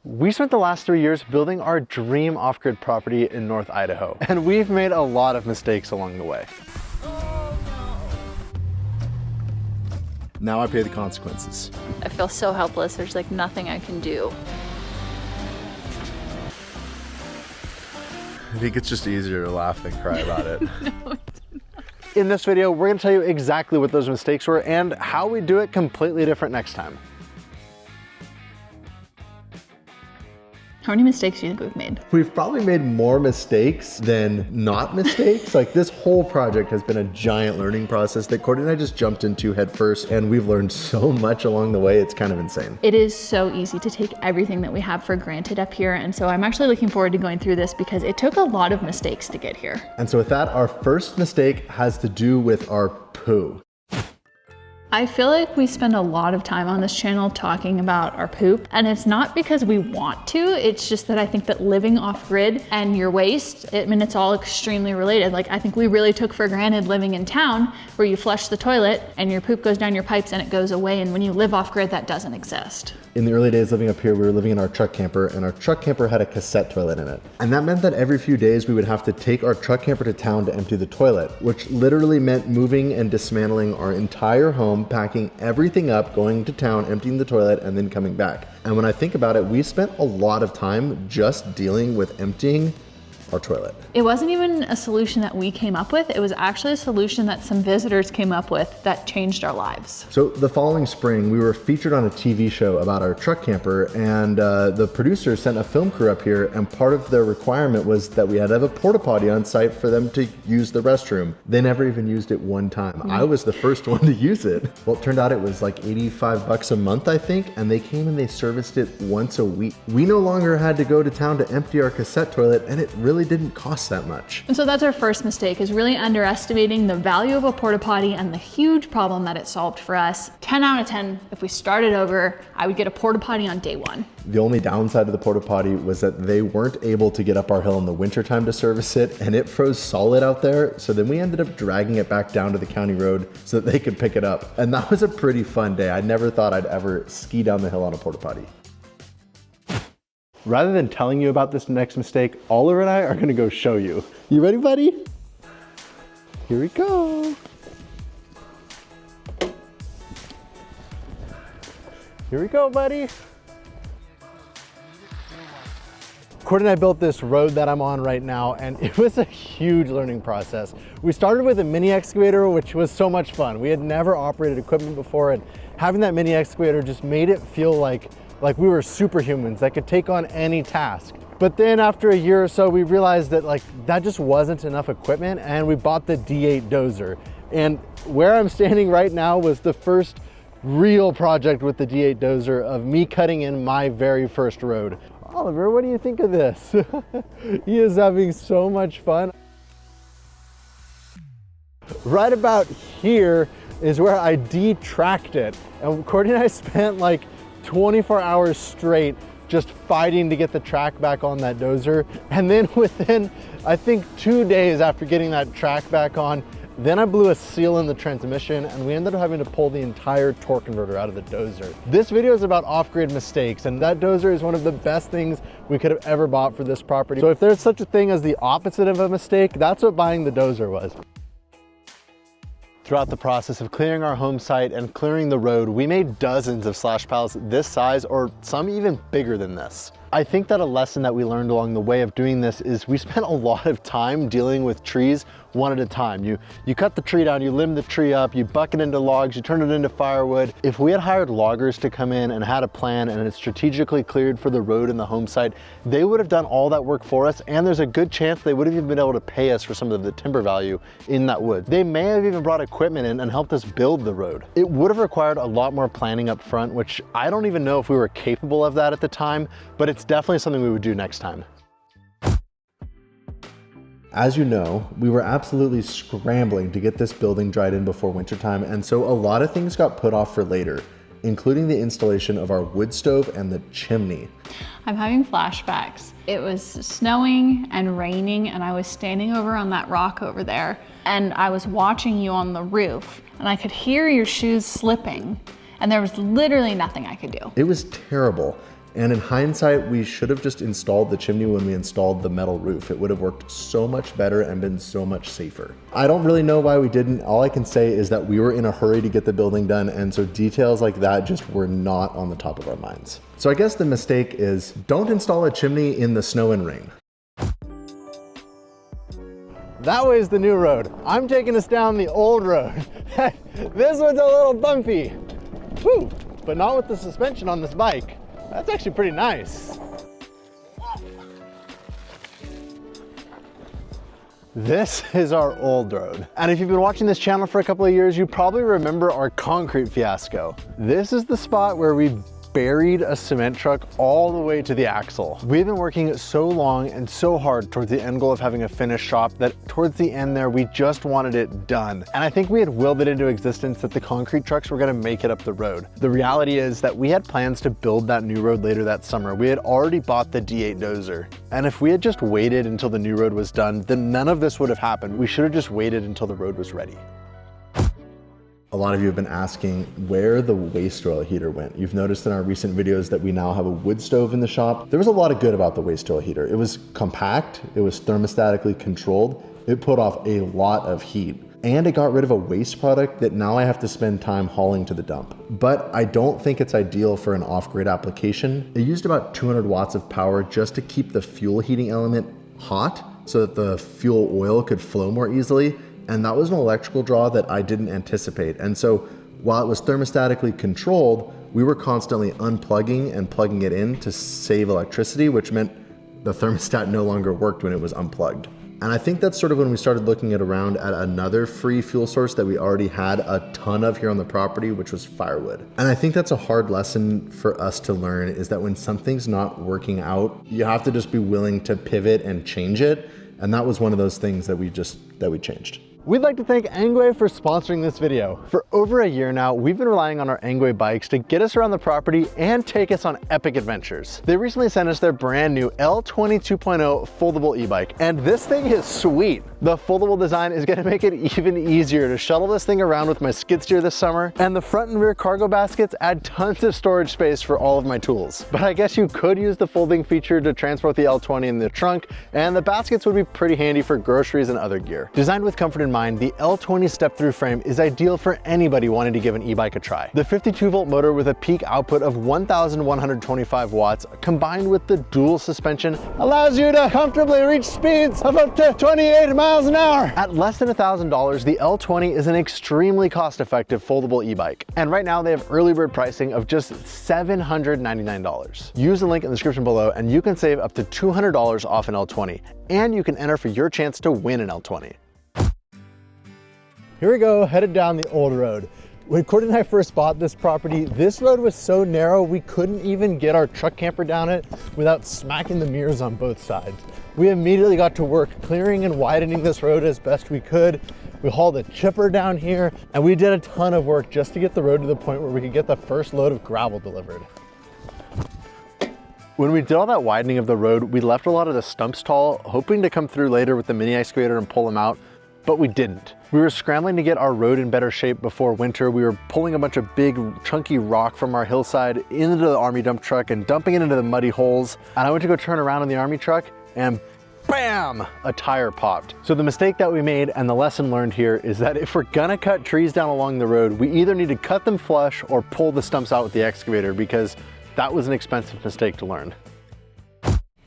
We spent the last 3 years building our dream off-grid property in North Idaho, and we've made a lot of mistakes along the way. Now I pay the consequences. I feel so helpless. There's like nothing I can do. I think it's just easier to laugh than cry about it. No, it's not. In this video, we're gonna tell you exactly what those mistakes were and how we do it completely different next time. How many mistakes do you think we've made? We've probably made more mistakes than not mistakes. Like, this whole project has been a giant learning process that Courtney and I just jumped into head first, and we've learned so much along the way, it's kind of insane. It is so easy to take everything that we have for granted up here, and so I'm actually looking forward to going through this because it took a lot of mistakes to get here. And so with that, our first mistake has to do with our poo. I feel like we spend a lot of time on this channel talking about our poop, and it's not because we want to, it's just that I think that living off grid and your waste, I mean, it's all extremely related. Like, I think we really took for granted living in town where you flush the toilet and your poop goes down your pipes and it goes away, and when you live off grid, that doesn't exist. In the early days living up here, we were living in our truck camper, and our truck camper had a cassette toilet in it. And that meant that every few days we would have to take our truck camper to town to empty the toilet, which literally meant moving and dismantling our entire home, packing everything up, going to town, emptying the toilet, and then coming back. And when I think about it, we spent a lot of time just dealing with emptying our toilet. It wasn't even a solution that we came up with. It was actually a solution that some visitors came up with that changed our lives. So the following spring, we were featured on a TV show about our truck camper, and the producers sent a film crew up here, and part of their requirement was that we had to have a porta potty on site for them to use the restroom. They never even used it one time. I was the first one to use it. Well, it turned out it was like 85 bucks a month, I think, and they came and they serviced it once a week. We no longer had to go to town to empty our cassette toilet, and it really didn't cost that much. And so that's our first mistake, is really underestimating the value of a porta potty and the huge problem that it solved for us. 10 out of 10, if we started over, I would get a porta potty on day one. The only downside of the porta potty was that they weren't able to get up our hill in the wintertime to service it, and it froze solid out there. So then we ended up dragging it back down to the county road so that they could pick it up. And that was a pretty fun day. I never thought I'd ever ski down the hill on a porta potty. Rather than telling you about this next mistake, Oliver and I are gonna go show you. You ready, buddy? Here we go. Here we go, buddy. Courtney and I built this road that I'm on right now, and it was a huge learning process. We started with a mini excavator, which was so much fun. We had never operated equipment before, and having that mini excavator just made it feel like we were superhumans that could take on any task. But then after a year or so, we realized that that just wasn't enough equipment, and we bought the D8 Dozer. And where I'm standing right now was the first real project with the D8 Dozer of me cutting in my very first road. Oliver, what do you think of this? He is having so much fun. Right about here is where I detracked it. And Courtney and I spent like 24 hours straight just fighting to get the track back on that dozer. And then within, I think, 2 days after getting that track back on, then I blew a seal in the transmission, and we ended up having to pull the entire torque converter out of the dozer. This video is about off-grid mistakes, and that dozer is one of the best things we could have ever bought for this property. So if there's such a thing as the opposite of a mistake, that's what buying the dozer was. Throughout the process of clearing our home site and clearing the road, we made dozens of slash piles this size, or some even bigger than this. I think that a lesson that we learned along the way of doing this is we spent a lot of time dealing with trees one at a time. You cut the tree down, you limb the tree up, you buck it into logs, you turn it into firewood. If we had hired loggers to come in and had a plan and it's strategically cleared for the road and the home site, they would have done all that work for us, and there's a good chance they would have even been able to pay us for some of the timber value in that wood. They may have even brought equipment in and helped us build the road. It would have required a lot more planning up front, which I don't even know if we were capable of that at the time, but it's definitely something we would do next time. As you know, we were absolutely scrambling to get this building dried in before wintertime, and so a lot of things got put off for later, including the installation of our wood stove and the chimney. I'm having flashbacks. It was snowing and raining, and I was standing over on that rock over there, and I was watching you on the roof, and I could hear your shoes slipping, and there was literally nothing I could do. It was terrible. And in hindsight, we should have just installed the chimney when we installed the metal roof. It would have worked so much better and been so much safer. I don't really know why we didn't. All I can say is that we were in a hurry to get the building done, and so details like that just were not on the top of our minds. So I guess the mistake is don't install a chimney in the snow and rain. That way is the new road. I'm taking us down the old road. This one's a little bumpy. Whew, but not with the suspension on this bike. That's actually pretty nice. This is our old road. And if you've been watching this channel for a couple of years, you probably remember our concrete fiasco. This is the spot where we buried a cement truck all the way to the axle. We've been working so long and so hard towards the end goal of having a finished shop that towards the end there, we just wanted it done. And I think we had willed it into existence that the concrete trucks were gonna make it up the road. The reality is that we had plans to build that new road later that summer. We had already bought the D8 Dozer. And if we had just waited until the new road was done, then none of this would have happened. We should have just waited until the road was ready. A lot of you have been asking where the waste oil heater went. You've noticed in our recent videos that we now have a wood stove in the shop. There was a lot of good about the waste oil heater. It was compact, it was thermostatically controlled, it put off a lot of heat, and it got rid of a waste product that now I have to spend time hauling to the dump. But I don't think it's ideal for an off-grid application. It used about 200 watts of power just to keep the fuel heating element hot so that the fuel oil could flow more easily. And that was an electrical draw that I didn't anticipate. And so while it was thermostatically controlled, we were constantly unplugging and plugging it in to save electricity, which meant the thermostat no longer worked when it was unplugged. And I think that's sort of when we started looking around at another free fuel source that we already had a ton of here on the property, which was firewood. And I think that's a hard lesson for us to learn, is that when something's not working out, you have to just be willing to pivot and change it. And that was one of those things that we changed. We'd like to thank Engwe for sponsoring this video. For over a year now, we've been relying on our Engwe bikes to get us around the property and take us on epic adventures. They recently sent us their brand new L20 2.0 foldable e-bike, and this thing is sweet. The foldable design is gonna make it even easier to shuttle this thing around with my skid steer this summer, and the front and rear cargo baskets add tons of storage space for all of my tools. But I guess you could use the folding feature to transport the L20 in the trunk, and the baskets would be pretty handy for groceries and other gear. Designed with comfort in mind, the L20 step-through frame is ideal for anybody wanting to give an e-bike a try. The 52-volt motor with a peak output of 1,125 watts, combined with the dual suspension, allows you to comfortably reach speeds of up to 28 miles an hour. At less than $1,000, the L20 is an extremely cost-effective foldable e-bike. And right now they have early bird pricing of just $799. Use the link in the description below and you can save up to $200 off an L20. And you can enter for your chance to win an L20. Here we go, headed down the old road. When Courtney and I first bought this property, this road was so narrow we couldn't even get our truck camper down it without smacking the mirrors on both sides. We immediately got to work clearing and widening this road as best we could. We hauled a chipper down here and we did a ton of work just to get the road to the point where we could get the first load of gravel delivered. When we did all that widening of the road, we left a lot of the stumps tall, hoping to come through later with the mini excavator and pull them out, but we didn't. We were scrambling to get our road in better shape before winter. We were pulling a bunch of big chunky rock from our hillside into the army dump truck and dumping it into the muddy holes. And I went to go turn around in the army truck and bam, a tire popped. So the mistake that we made and the lesson learned here is that if we're gonna cut trees down along the road, we either need to cut them flush or pull the stumps out with the excavator, because that was an expensive mistake to learn.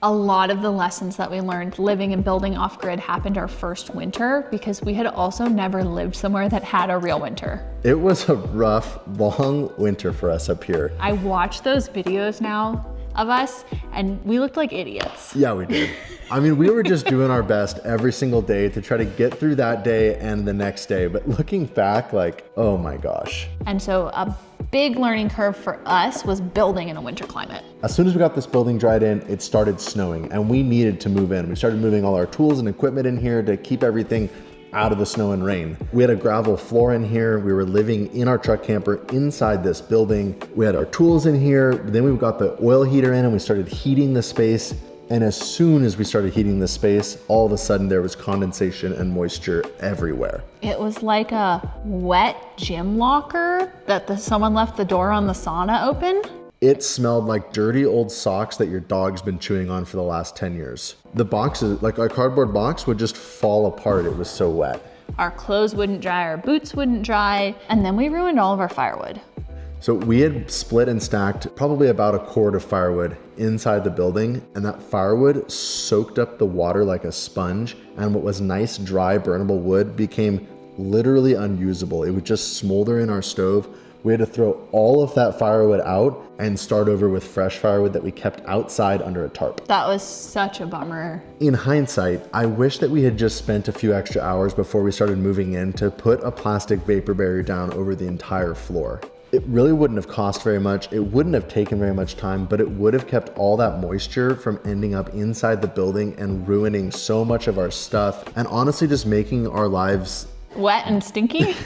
A lot of the lessons that we learned living and building off-grid happened our first winter because we had also never lived somewhere that had a real winter. It was a rough, long winter for us up here. I watch those videos now of us and we looked like idiots. Yeah, we did. I mean, we were just doing our best every single day to try to get through that day and the next day. But looking back, like, oh my gosh. And so a big learning curve for us was building in a winter climate. As soon as we got this building dried in, it started snowing and we needed to move in. We started moving all our tools and equipment in here to keep everything out of the snow and rain. We had a gravel floor in here. We were living in our truck camper inside this building. We had our tools in here. Then we got the oil heater in and we started heating the space. And as soon as we started heating the space, all of a sudden there was condensation and moisture everywhere. It was like a wet gym locker that someone left the door on the sauna open. It smelled like dirty old socks that your dog's been chewing on for the last 10 years. The boxes, like our cardboard box, would just fall apart. It was so wet. Our clothes wouldn't dry, our boots wouldn't dry, and then we ruined all of our firewood. So we had split and stacked probably about a cord of firewood inside the building, and that firewood soaked up the water like a sponge, and what was nice, dry, burnable wood became literally unusable. It would just smolder in our stove. We had to throw all of that firewood out and start over with fresh firewood that we kept outside under a tarp. That was such a bummer. In hindsight, I wish that we had just spent a few extra hours before we started moving in to put a plastic vapor barrier down over the entire floor. It really wouldn't have cost very much, it wouldn't have taken very much time, but it would have kept all that moisture from ending up inside the building and ruining so much of our stuff, and honestly just making our lives wet and stinky.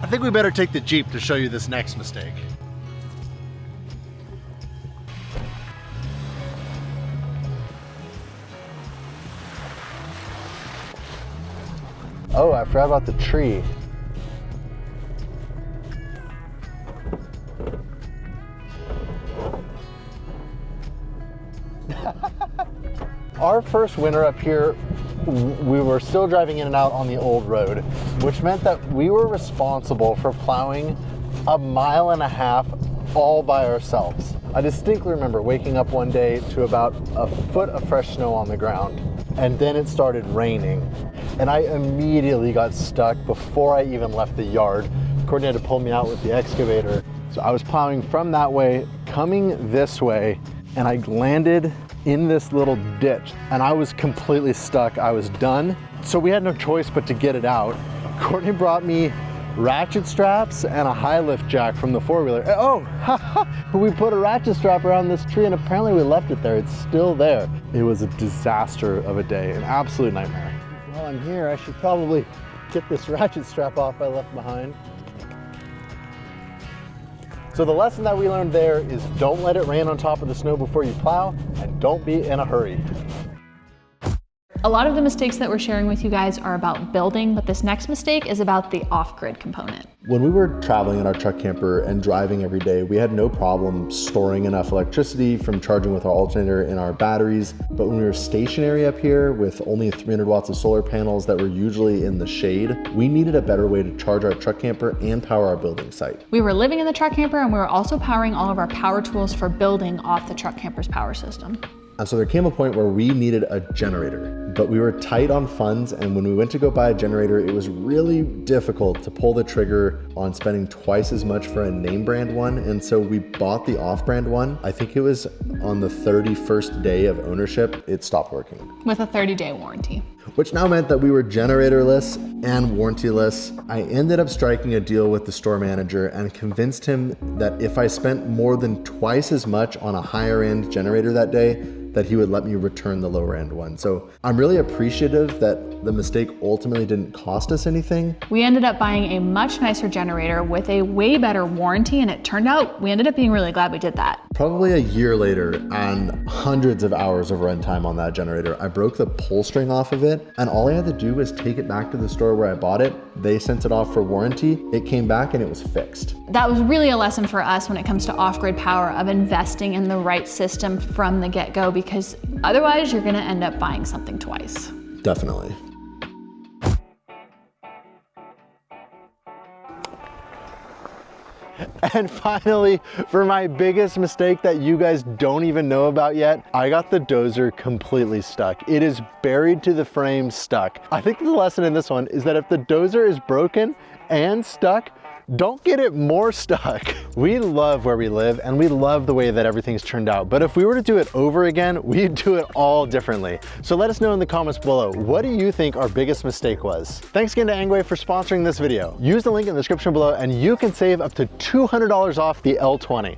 I think we better take the Jeep to show you this next mistake. Oh, I forgot about the tree. Our first winter up here, we were still driving in and out on the old road, which meant that we were responsible for plowing 1.5 miles all by ourselves. I distinctly remember waking up one day to about a foot of fresh snow on the ground, and then it started raining. And I immediately got stuck before I even left the yard. Courtney had to pull me out with the excavator. So I was plowing from that way, coming this way, and I landed in this little ditch, and I was completely stuck. I was done. So we had no choice but to get it out. Courtney brought me ratchet straps and a high lift jack from the four-wheeler. Oh, we put a ratchet strap around this tree, and apparently we left it there. It's still there. It was a disaster of a day, an absolute nightmare. While I'm here, I should probably get this ratchet strap off I left behind. So the lesson that we learned there is don't let it rain on top of the snow before you plow, and don't be in a hurry. A lot of the mistakes that we're sharing with you guys are about building, but this next mistake is about the off-grid component. When we were traveling in our truck camper and driving every day, we had no problem storing enough electricity from charging with our alternator in our batteries. But when we were stationary up here with only 300 watts of solar panels that were usually in the shade, we needed a better way to charge our truck camper and power our building site. We were living in the truck camper, and we were also powering all of our power tools for building off the truck camper's power system. And so there came a point where we needed a generator, but we were tight on funds, and when we went to go buy a generator, it was really difficult to pull the trigger on spending twice as much for a name brand one, and so we bought the off-brand one. I think it was on the 31st day of ownership, it stopped working. With a 30-day warranty. Which now meant that we were generatorless and warrantyless. I ended up striking a deal with the store manager and convinced him that if I spent more than twice as much on a higher end generator that day, that he would let me return the lower end one. So I'm really appreciative that the mistake ultimately didn't cost us anything. We ended up buying a much nicer generator with a way better warranty, and it turned out we ended up being really glad we did that. Probably a year later, and hundreds of hours of runtime on that generator, I broke the pull string off of it, and all I had to do was take it back to the store where I bought it. They sent it off for warranty. It came back and it was fixed. That was really a lesson for us when it comes to off-grid power, of investing in the right system from the get-go, because otherwise you're gonna end up buying something twice. Definitely. And finally, for my biggest mistake that you guys don't even know about yet, I got the dozer completely stuck. It is buried to the frame, stuck. I think the lesson in this one is that if the dozer is broken and stuck, don't get it more stuck. We love where we live and we love the way that everything's turned out, but if we were to do it over again, we'd do it all differently. So let us know in the comments below, what do you think our biggest mistake was? Thanks again to Angway for sponsoring this video. Use the link in the description below and you can save up to $200 off the L20.